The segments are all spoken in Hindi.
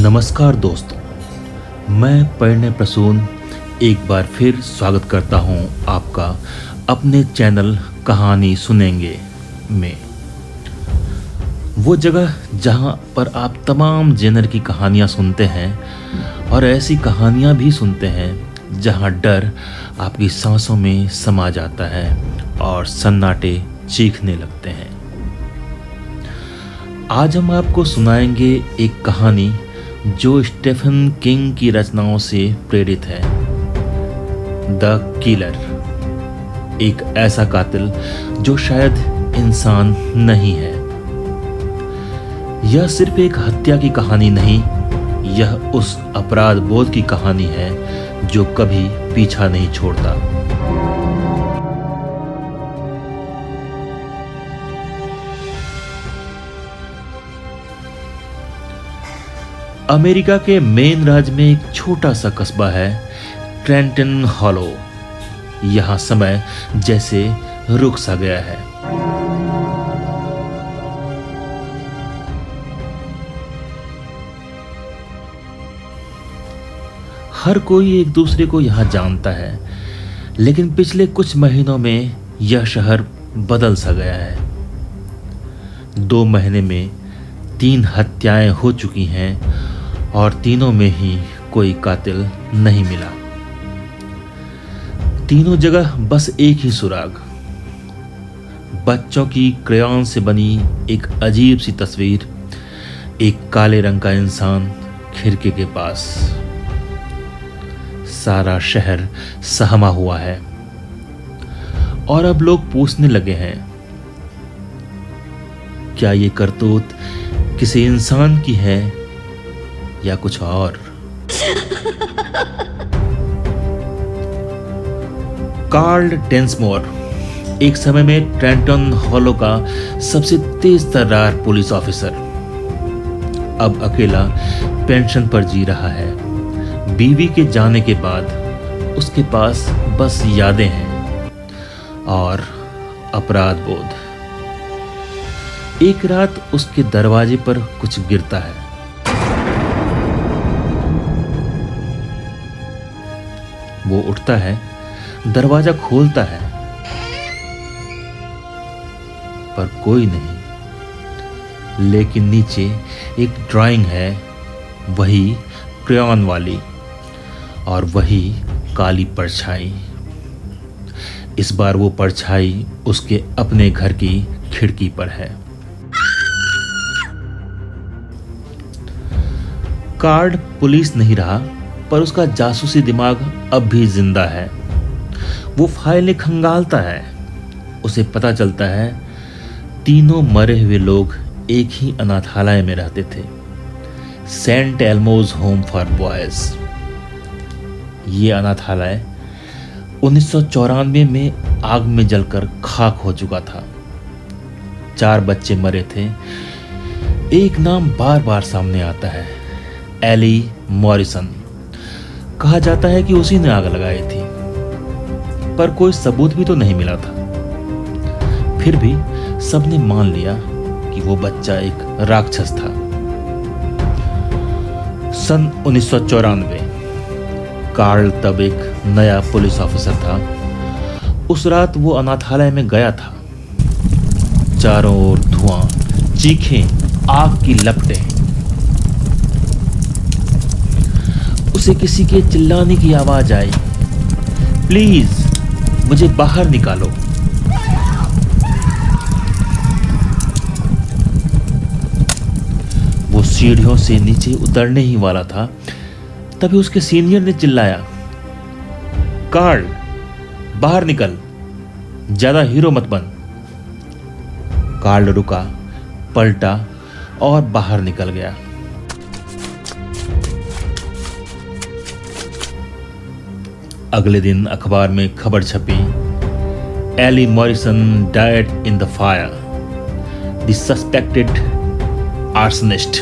नमस्कार दोस्तों, मैं परिणय प्रसून एक बार फिर स्वागत करता हूं आपका अपने चैनल कहानी सुनेंगे में। वो जगह जहां पर आप तमाम जेनर की कहानियां सुनते हैं और ऐसी कहानियां भी सुनते हैं जहां डर आपकी सांसों में समा जाता है और सन्नाटे चीखने लगते हैं। आज हम आपको सुनाएंगे एक कहानी जो स्टीफन किंग की रचनाओं से प्रेरित है। द किलर, एक ऐसा कातिल जो शायद इंसान नहीं है। यह सिर्फ एक हत्या की कहानी नहीं, यह उस अपराध बोध की कहानी है जो कभी पीछा नहीं छोड़ता। अमेरिका के मेन राज्य में एक छोटा सा कस्बा है, ट्रेंटन हॉलो। यहां समय जैसे रुक सा गया है। हर कोई एक दूसरे को यहां जानता है, लेकिन पिछले कुछ महीनों में यह शहर बदल सा गया है। 2 महीने में 3 हत्याएं हो चुकी हैं और तीनों में ही कोई कातिल नहीं मिला। तीनों जगह बस एक ही सुराग, बच्चों की क्रेयॉन से बनी एक अजीब सी तस्वीर, एक काले रंग का इंसान खिड़की के पास। सारा शहर सहमा हुआ है और अब लोग पूछने लगे हैं, क्या ये करतूत किसी इंसान की है या कुछ और। कार्ल डेंसमोर एक समय में ट्रेंटन हॉलो का सबसे तेज तर्रार पुलिस ऑफिसर, अब अकेला पेंशन पर जी रहा है। बीवी के जाने के बाद उसके पास बस यादें हैं और अपराध बोध। एक रात उसके दरवाजे पर कुछ गिरता है। वो उठता है, दरवाजा खोलता है, पर कोई नहीं। लेकिन नीचे एक ड्राइंग है, वही क्रेयॉन वाली और वही काली परछाई। इस बार वो परछाई उसके अपने घर की खिड़की पर है। कार्ड पुलिस नहीं रहा, पर उसका जासूसी दिमाग अब भी जिंदा है। वो फाइलें खंगालता है। उसे पता चलता है तीनों मरे हुए लोग एक ही अनाथालय में रहते थे, सेंट एल्मोज होम फॉर बॉयज। ये अनाथालय 1994 में आग में जलकर खाक हो चुका था। 4 बच्चे मरे थे। एक नाम बार बार सामने आता है, एली मॉरिसन। कहा जाता है कि उसी ने आग लगाई थी, पर कोई सबूत भी तो नहीं मिला था। फिर भी सबने मान लिया कि वो बच्चा एक राक्षस था। सन 1994, कार्ल तब एक नया पुलिस ऑफिसर था। उस रात वो अनाथालय में गया था। चारों ओर धुआं, चीखें, आग की लपटें। उसे किसी के चिल्लाने की आवाज आई, प्लीज मुझे बाहर निकालो। वो सीढ़ियों से नीचे उतरने ही वाला था, तभी उसके सीनियर ने चिल्लाया, कार्ल बाहर निकल, ज्यादा हीरो मत बन। कार्ल रुका, पलटा और बाहर निकल गया। अगले दिन अखबार में खबर छपी, Ellie Morrison died in the fire, the suspected arsonist.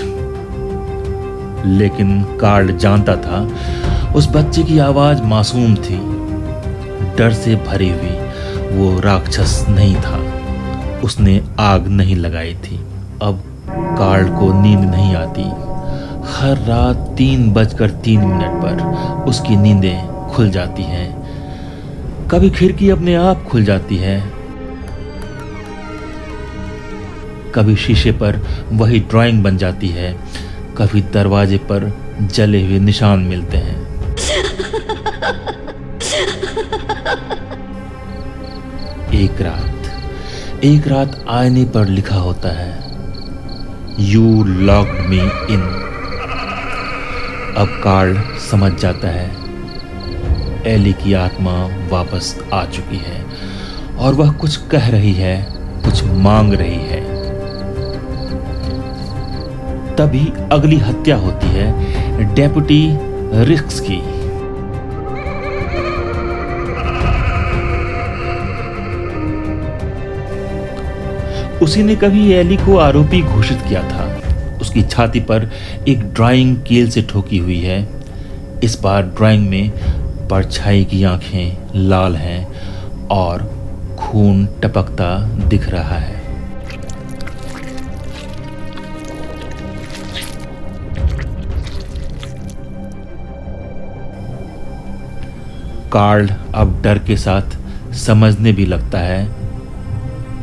लेकिन कार्ल जानता था उस बच्चे की आवाज मासूम थी, डर से भरी हुई। वो राक्षस नहीं था, उसने आग नहीं लगाई थी। अब कार्ल को नींद नहीं आती। हर रात 3:03 पर उसकी नींदें खुल जाती हैं। कभी खिड़की अपने आप खुल जाती है, कभी शीशे पर वही ड्राइंग बन जाती है, कभी दरवाजे पर जले हुए निशान मिलते हैं। एक रात आईने पर लिखा होता है, यू लॉक्ड मी इन। अब कार्ल समझ जाता है, एली की आत्मा वापस आ चुकी है और वह कुछ कह रही है, कुछ मांग रही है। तभी अगली हत्या होती है डेप्यूटी रिक्स की। उसी ने कभी एली को आरोपी घोषित किया था। उसकी छाती पर एक ड्राइंग कील से ठोकी हुई है। इस बार ड्राइंग में परछाई की आंखें लाल हैं और खून टपकता दिख रहा है। कार्ल अब डर के साथ समझने भी लगता है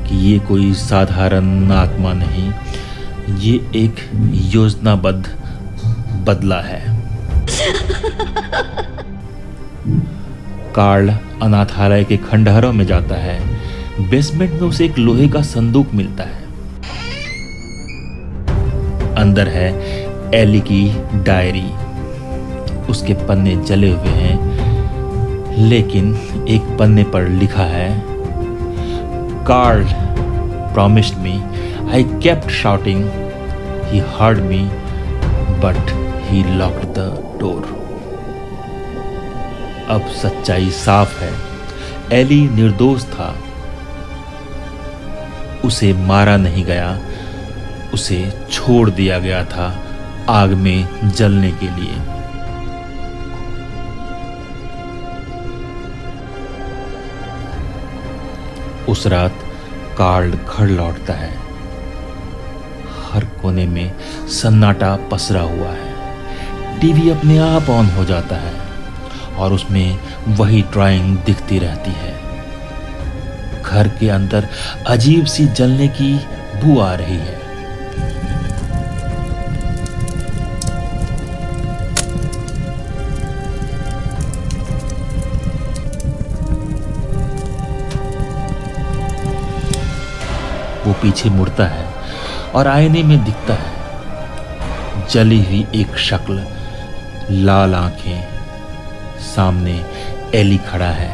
कि ये कोई साधारण आत्मा नहीं, ये एक योजनाबद्ध बदला है। कार्ल अनाथालय के खंडहरों में जाता है। बेसमेंट में उसे एक लोहे का संदूक मिलता है। अंदर है एली की डायरी। उसके पन्ने जले हुए हैं, लेकिन एक पन्ने पर लिखा है, Karl promised me, I kept shouting, he heard me, but he locked the door. अब सच्चाई साफ है, एली निर्दोष था। उसे मारा नहीं गया, उसे छोड़ दिया गया था आग में जलने के लिए। उस रात कार्ल घर लौटता है। हर कोने में सन्नाटा पसरा हुआ है। टीवी अपने आप ऑन हो जाता है और उसमें वही ड्राइंग दिखती रहती है। घर के अंदर अजीब सी जलने की बू आ रही है। वो पीछे मुड़ता है और आईने में दिखता है जली हुई एक शक्ल, लाल आंखें। सामने एली खड़ा है।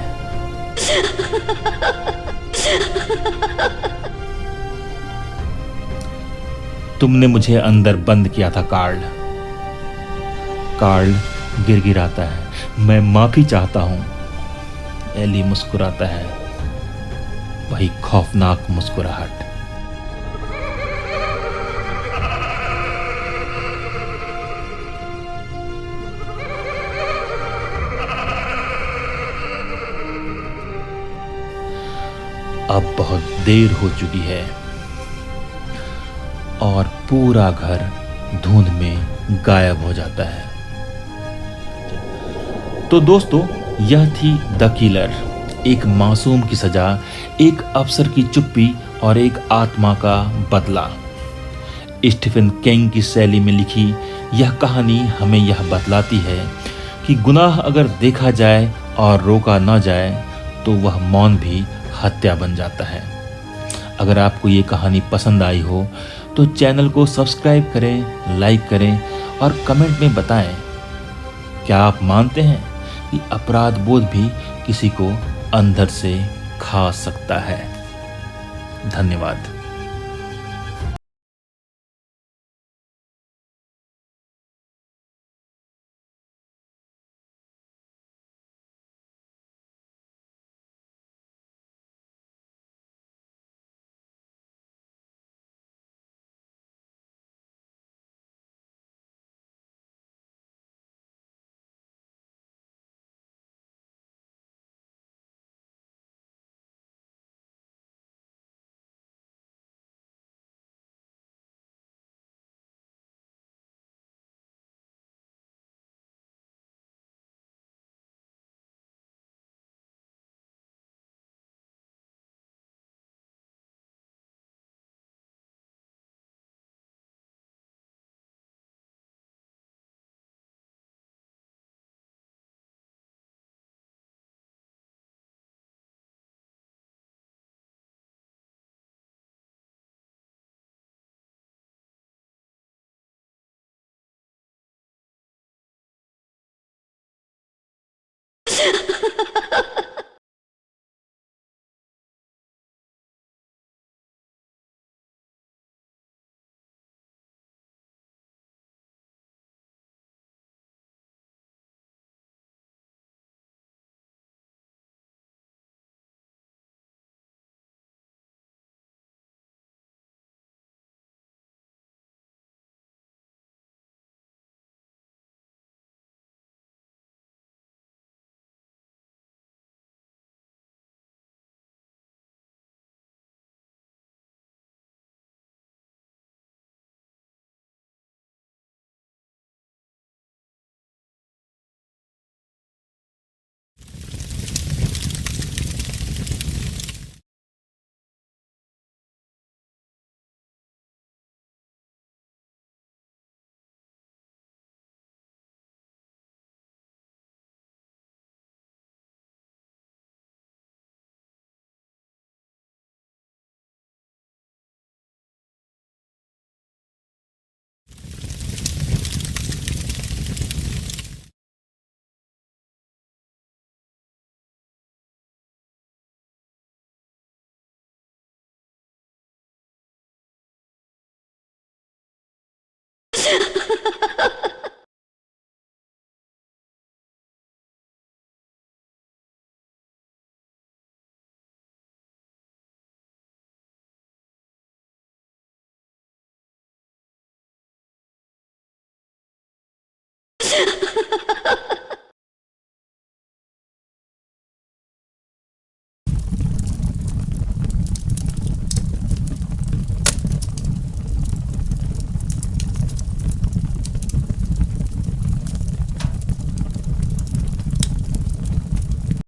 तुमने मुझे अंदर बंद किया था कार्ल। कार्ल गिड़गिड़ाता है, मैं माफी चाहता हूं। एली मुस्कुराता है, वही खौफनाक मुस्कुराहट। अब बहुत देर हो चुकी है और पूरा घर धुंध में गायब हो जाता है। तो दोस्तों, यह थी द किलर, एक मासूम की सजा, एक अफसर की चुप्पी और एक आत्मा का बदला। स्टीफन किंग की शैली में लिखी यह कहानी हमें यह बतलाती है कि गुनाह अगर देखा जाए और रोका न जाए तो वह मौन भी हत्या बन जाता है। अगर आपको ये कहानी पसंद आई हो तो चैनल को सब्सक्राइब करें, लाइक करें और कमेंट में बताएं, क्या आप मानते हैं कि अपराध बोध भी किसी को अंदर से खा सकता है? धन्यवाद।